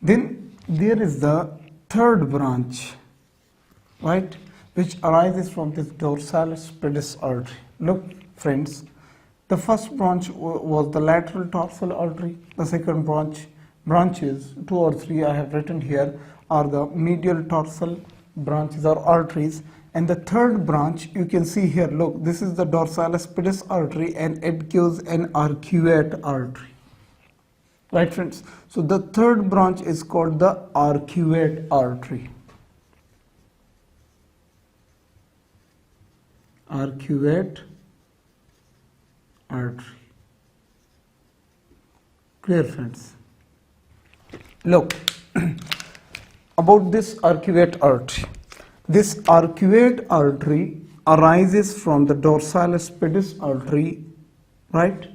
Then there is the third branch, right, which arises from this Dorsalis Pedis artery. Look, friends, the first branch was the lateral tarsal artery. The second branches, 2 or 3 I have written here, are the medial tarsal branches or arteries. And the third branch, you can see here, look, this is the Dorsalis Pedis artery and it gives an arcuate artery. Right, friends? So the third branch is called the arcuate artery. Arcuate artery. Clear, friends? Look, about this arcuate artery. This arcuate artery arises from the Dorsalis Pedis artery, right,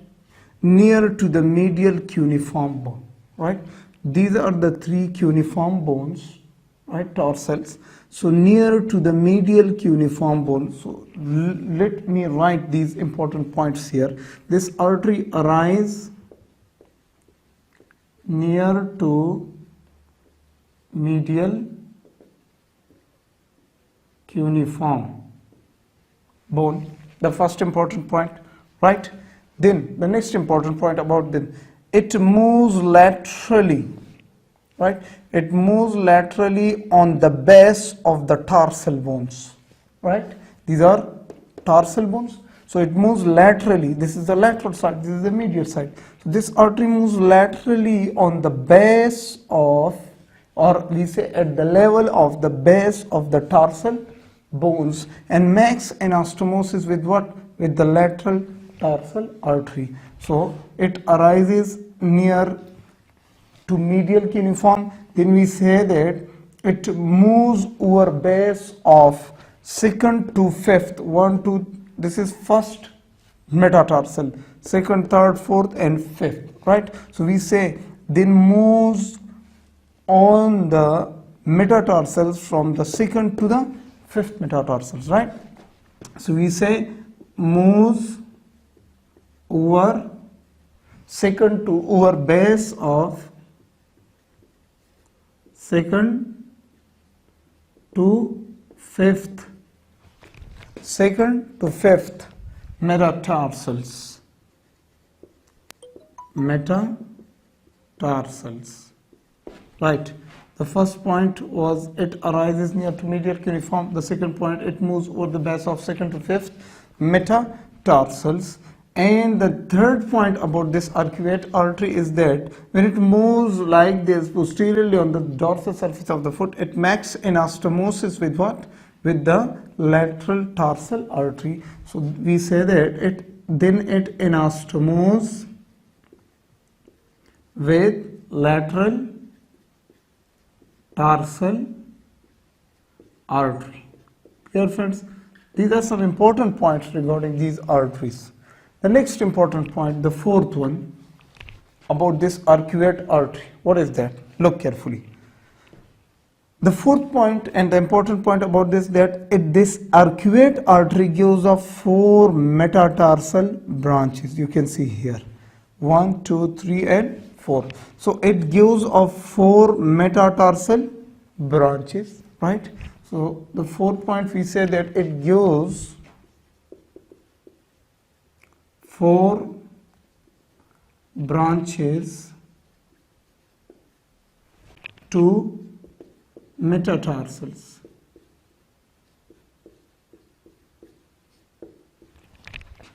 near to the medial cuneiform bone, right? These are the 3 cuneiform bones, right, tarsals. So near to the medial cuneiform bone. So let me write these important points here. This artery arises near to medial cuneiform bone, the first important point, right? Then the next important point about this, it moves laterally, right? It moves laterally on the base of the tarsal bones, right? These are tarsal bones. So it moves laterally. This is the lateral side, this is the medial side. So this artery moves laterally on the base of, or we say at the level of the base of the tarsal bones, and makes anastomosis with what? With the lateral tarsal artery. So it arises near to medial cuneiform. Then we say that it moves over base of 2nd to 5th, 1, 2, this is first metatarsal, 2nd, 3rd, 4th and 5th, right? So we say then moves on the metatarsals from the 2nd to the 5th metatarsals, right? So we say moves over 2nd to over base of 2nd to 5th, 2nd to 5th metatarsals, right? The first point was it arises near to medial cuneiform. The second point, it moves over the base of 2nd to 5th metatarsals. And the third point about this arcuate artery is that when it moves like this posteriorly on the dorsal surface of the foot, it makes anastomosis with what? With the lateral tarsal artery. So we say that it anastomoses with lateral tarsal artery. Clear, friends? These are some important points regarding these arteries. The next important point, the fourth one, about this arcuate artery. What is that? Look carefully. The fourth point and the important point about this, that this arcuate artery gives off 4 metatarsal branches. You can see here 1, 2, 3 and 4. So it gives off 4 metatarsal branches, right? So the fourth point, we say that it gives 4 branches to metatarsals.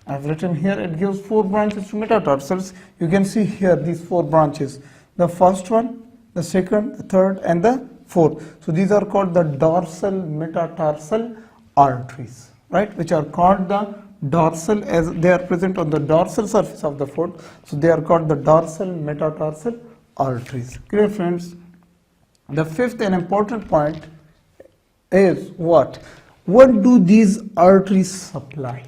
I have written here it gives 4 branches to metatarsals. You can see here these 4 branches. The first one, the second, the third and the fourth. So these are called the dorsal metatarsal arteries, right? Which are called the dorsal, as they are present on the dorsal surface of the foot. So they are called the dorsal metatarsal arteries. Clear, friends? The fifth and important point is what? What do these arteries supply?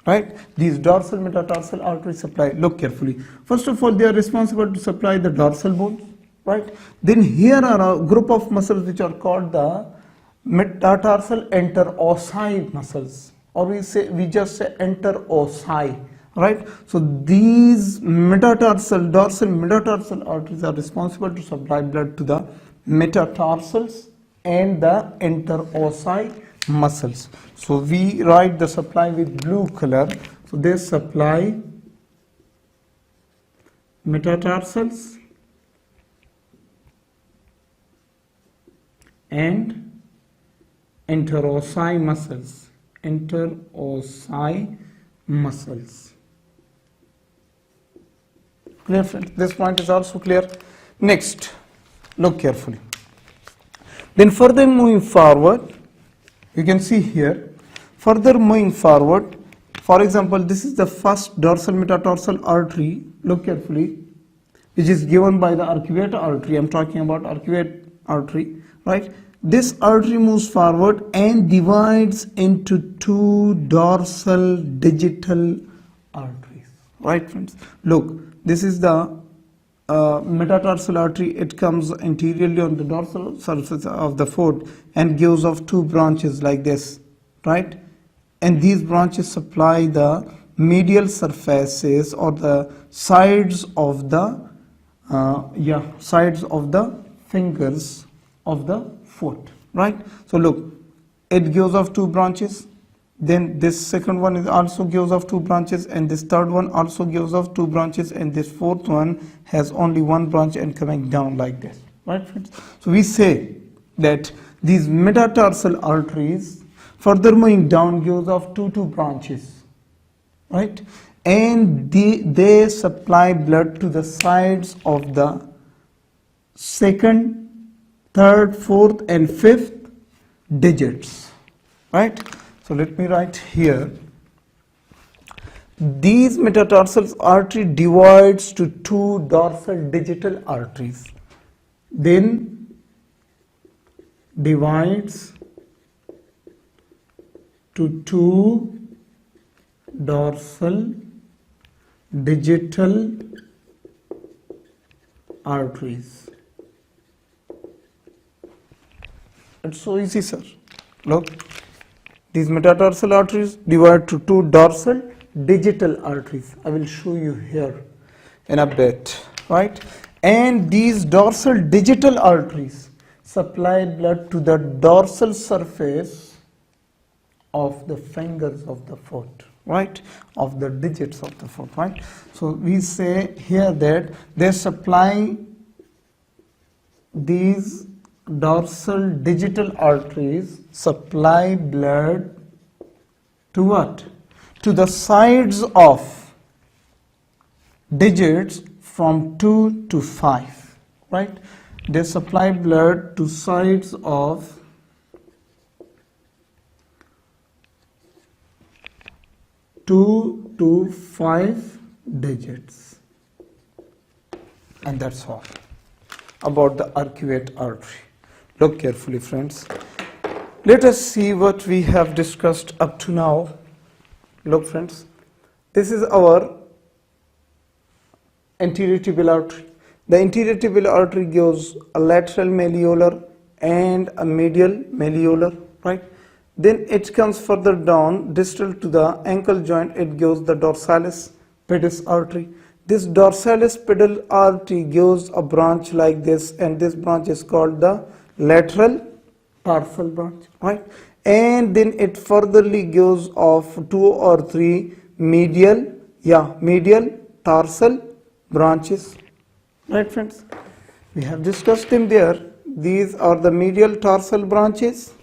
Right? These dorsal metatarsal arteries supply. Look carefully. First of all, they are responsible to supply the dorsal bones. Right? Then here are a group of muscles which are called the metatarsal interosseous muscles, or we just say interosseous, right? So these metatarsal, dorsal metatarsal arteries are responsible to supply blood to the metatarsals and the interosseous muscles. So we write the supply with blue color. So they supply metatarsals and interosseous muscles. Interosseous muscles. Clear, friends? This point is also clear. Next, look carefully. Then further moving forward, you can see here, further moving forward, for example, this is the first dorsal metatarsal artery, look carefully, which is given by the arcuate artery. I'm talking about arcuate artery, right? This artery moves forward and divides into two dorsal digital arteries, right, friends? Look, this is the metatarsal artery. It comes anteriorly on the dorsal surface of the foot and gives off two branches like this, right? And these branches supply the medial surfaces or the sides of the sides of the fingers of the foot, right? So look, it gives off two branches, then this second one is also gives off two branches, and this third one also gives off two branches, and this fourth one has only one branch and coming down like this, right, friends? So we say that these metatarsal arteries further moving down gives off two branches, right? And they supply blood to the sides of the second, third, fourth and fifth digits, right? So let me write here, these metatarsal artery divides to two dorsal digital arteries, then divides to two dorsal digital arteries. It's so easy, sir. Look, these metatarsal arteries divide to two dorsal digital arteries. I will show you here in a bit, right? And these dorsal digital arteries supply blood to the dorsal surface of the fingers of the foot, right? Of the digits of the foot, right? So we say here that they supply these dorsal digital arteries supply blood to what? To the sides of digits from 2 to 5, right? They supply blood to sides of 2 to 5 digits, and that's all about the arcuate artery. Look carefully, friends. Let us see what we have discussed up to now. Look, friends, this is our anterior tibial artery. The anterior tibial artery gives a lateral malleolar and a medial malleolar, right? Then it comes further down, distal to the ankle joint, it gives the dorsalis pedis artery. This dorsalis pedal artery gives a branch like this, and this branch is called the lateral tarsal branch, right? And then it furtherly gives off 2 or 3 medial tarsal branches, right, friends? We have discussed them there. These are the medial tarsal branches,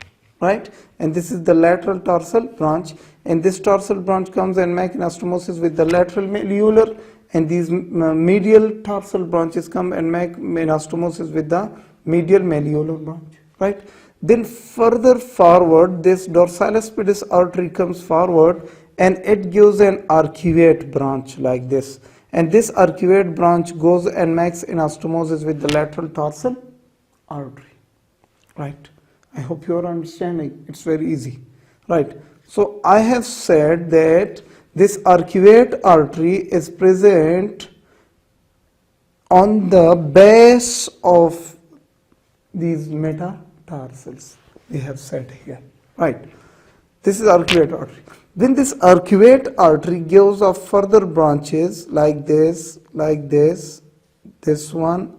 right? And this is the lateral tarsal branch, and this tarsal branch comes and make anastomosis with the lateral malleolar, and these medial tarsal branches come and make anastomosis with the medial malleolar branch, right? Then further forward, this dorsalis pedis artery comes forward and it gives an arcuate branch like this, and this arcuate branch goes and makes anastomosis with the lateral tarsal artery, right? I hope you are understanding. It's very easy, right? So I have said that this arcuate artery is present on the base of these metatarsals. We have said here, right? This is arcuate artery. Then this arcuate artery gives off further branches like this, this one,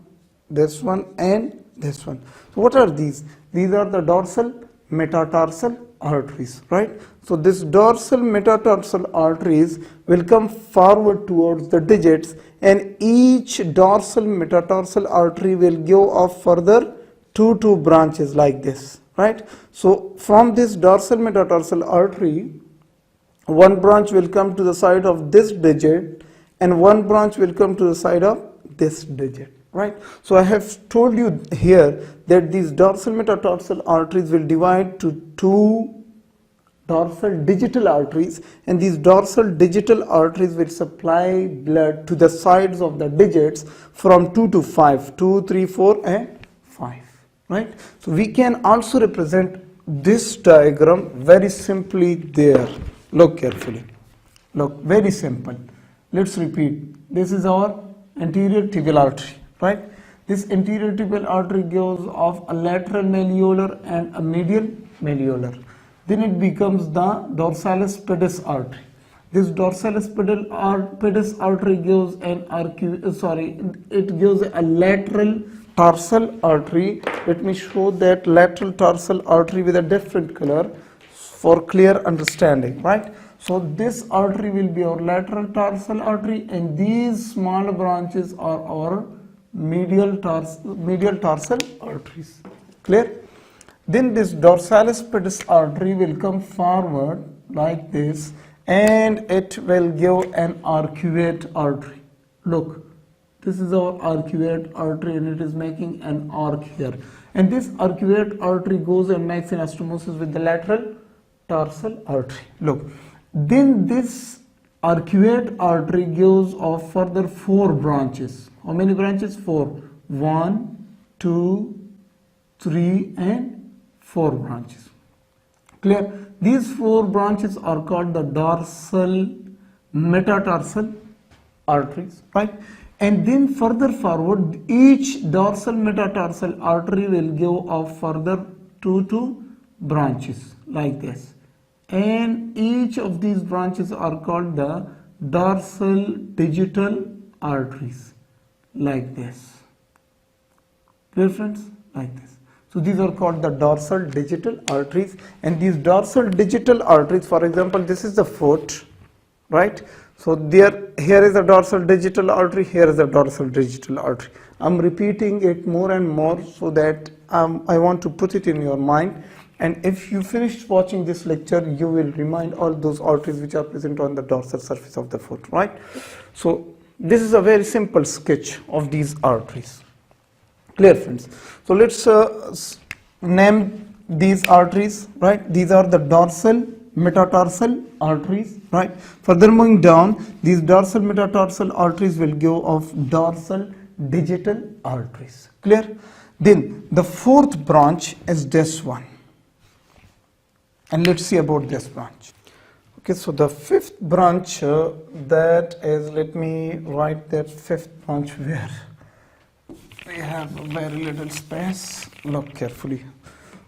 and this one. So what are these? These are the dorsal metatarsal arteries, right? So this dorsal metatarsal arteries will come forward towards the digits, and each dorsal metatarsal artery will give off further two branches like this, right? So from this dorsal metatarsal artery, one branch will come to the side of this digit and one branch will come to the side of this digit, right? So I have told you here that these dorsal metatarsal arteries will divide to two dorsal digital arteries, and these dorsal digital arteries will supply blood to the sides of the digits from 2 to 5, 2, 3, 4 and 5, right? So we can also represent this diagram very simply there. Look carefully. Look, very simple. Let's repeat. This is our anterior tibial artery, right? This anterior tibial artery gives off a lateral malleolar and a medial malleolar. Then it becomes the dorsalis pedis artery. This dorsalis pedis artery gives it gives a lateral tarsal artery. Let me show that lateral tarsal artery with a different color for clear understanding, right? So this artery will be our lateral tarsal artery, and these small branches are our medial tarsal arteries. Clear? Then this dorsalis pedis artery will come forward like this, and it will give an arcuate artery. Look, this is our arcuate artery, and it is making an arc here. And this arcuate artery goes and makes an anastomosis with the lateral tarsal artery. Look, then this arcuate artery gives off further 4 branches. How many branches? 4. 1, 2, 3 and 4 branches. Clear? These 4 branches are called the dorsal metatarsal arteries, right? And then further forward, each dorsal metatarsal artery will give off further 2 branches like this. And each of these branches are called the dorsal digital arteries like this. Clear, friends? Like this. So these are called the dorsal digital arteries, and these dorsal digital arteries, for example, this is the foot, right? So here is the dorsal digital artery, here is the dorsal digital artery. I'm repeating it more and more so that I want to put it in your mind, and if you finish watching this lecture, you will remind all those arteries which are present on the dorsal surface of the foot, right? So this is a very simple sketch of these arteries. Clear, friends? So let's name these arteries, right? These are the dorsal metatarsal arteries, right? Further moving down, these dorsal metatarsal arteries will give off dorsal digital arteries. Clear? Then the 4th branch is this one, and let's see about this branch. Okay, so the 5th branch, that is, let me write that 5th branch where we have very little space. Look carefully.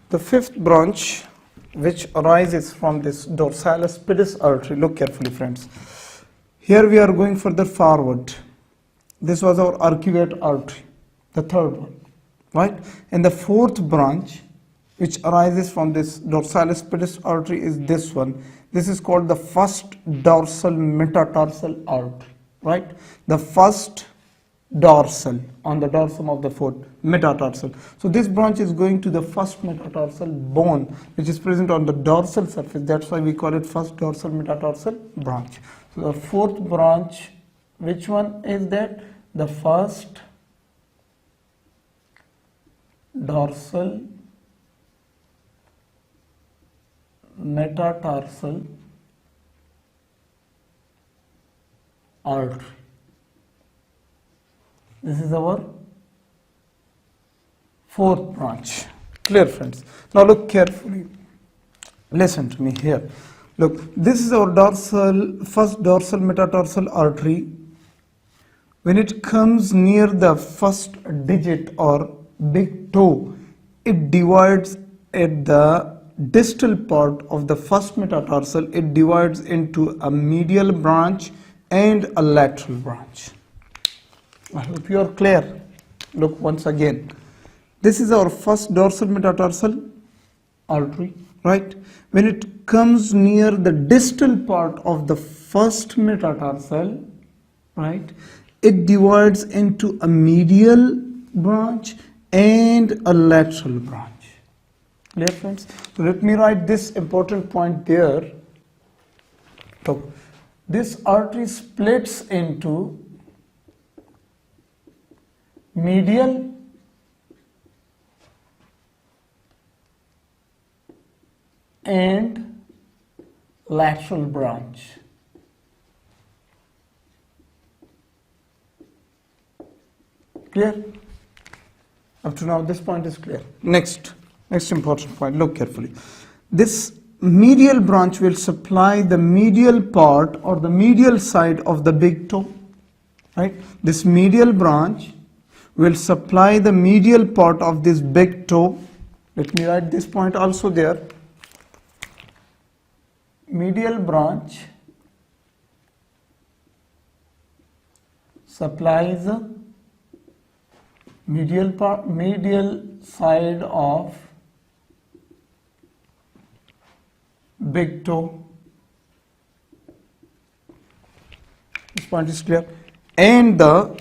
The 5th branch, which arises from this dorsalis pedis artery. Look carefully, friends. Here we are going further forward. This was our arcuate artery, the 3rd one, right? And the 4th branch, which arises from this dorsalis pedis artery, is this one. This is called the first dorsal metatarsal artery, right? The first dorsal on the dorsum of the foot, metatarsal. So this branch is going to the first metatarsal bone, which is present on the dorsal surface. That's why we call it first dorsal metatarsal branch. So the 4th branch, which one is that? The first dorsal metatarsal artery. This is our 4th branch. Clear, friends? Now look carefully. Listen to me here. Look, this is our first dorsal metatarsal artery. When it comes near the first digit or big toe, it divides at the distal part of the first metatarsal, it divides into a medial branch and a lateral branch. I hope you are clear. Look once again. This is our first dorsal metatarsal artery, right? When it comes near the distal part of the first metatarsal, right, it divides into a medial branch and a lateral branch. Clear, friends? So let me write this important point there. So this artery splits into medial and lateral branch. Clear? Up to now this point is clear. Next important point, look carefully. This medial branch will supply the medial part or the medial side of the big toe, right? This medial branch will supply the medial part of this big toe. Let me write this point also there. Medial branch supplies the medial side of big toe. This point is clear. And the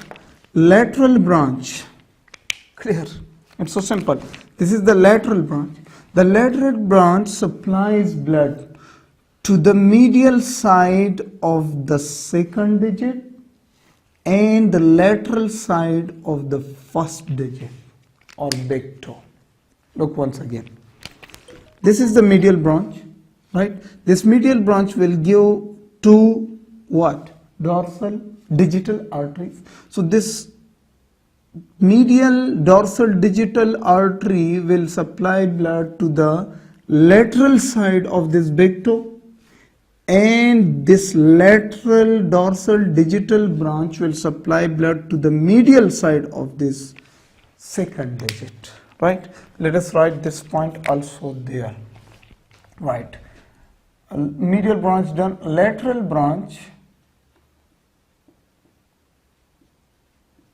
lateral branch, clear? It's so simple. This is the lateral branch. The lateral branch supplies blood to the medial side of the second digit and the lateral side of the first digit or big toe. Look once again. This is the medial branch, right? This medial branch will give two what? Dorsal digital arteries. So this medial dorsal digital artery will supply blood to the lateral side of this big toe, and this lateral dorsal digital branch will supply blood to the medial side of this second digit, right? Let us write this point also there, right? Medial branch done. Lateral branch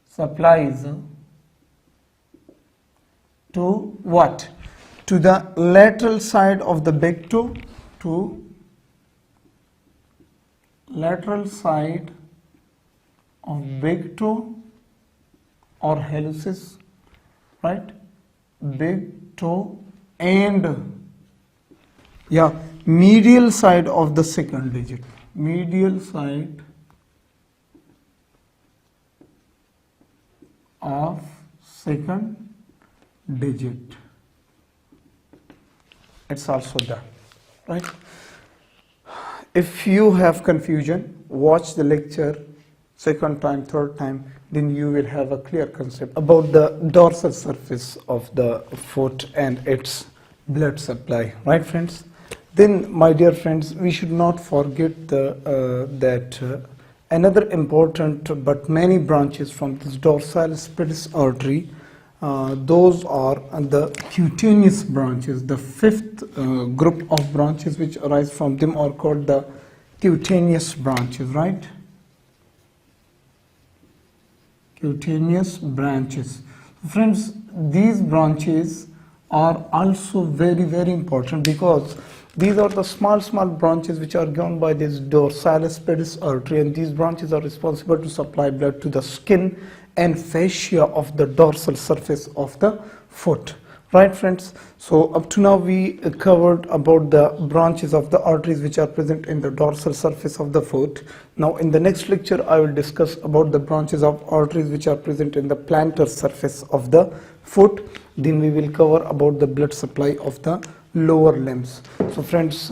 supplies to what? To the lateral side of the big toe, to lateral side of big toe or hallucis, right? Big toe and medial side of the second digit. Medial side of second digit. It's also done, right? If you have confusion, watch the lecture second time, third time, then you will have a clear concept about the dorsal surface of the foot and its blood supply, right, friends? Then, my dear friends, we should not forget that another important but many branches from this Dorsalis Pedis artery, those are the cutaneous branches. The fifth group of branches which arise from them are called the cutaneous branches, right? Cutaneous branches. Friends, these branches are also very important because these are the small branches which are given by this Dorsalis Pedis artery, and these branches are responsible to supply blood to the skin and fascia of the dorsal surface of the foot, right, friends? So up to now we covered about the branches of the arteries which are present in the dorsal surface of the foot. Now in the next lecture I will discuss about the branches of arteries which are present in the plantar surface of the foot. Then we will cover about the blood supply of the lower limbs. So friends,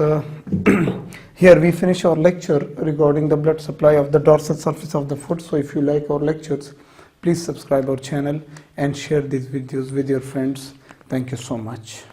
here we finish our lecture regarding the blood supply of the dorsal surface of the foot. So if you like our lectures, please subscribe our channel and share these videos with your friends. Thank you so much.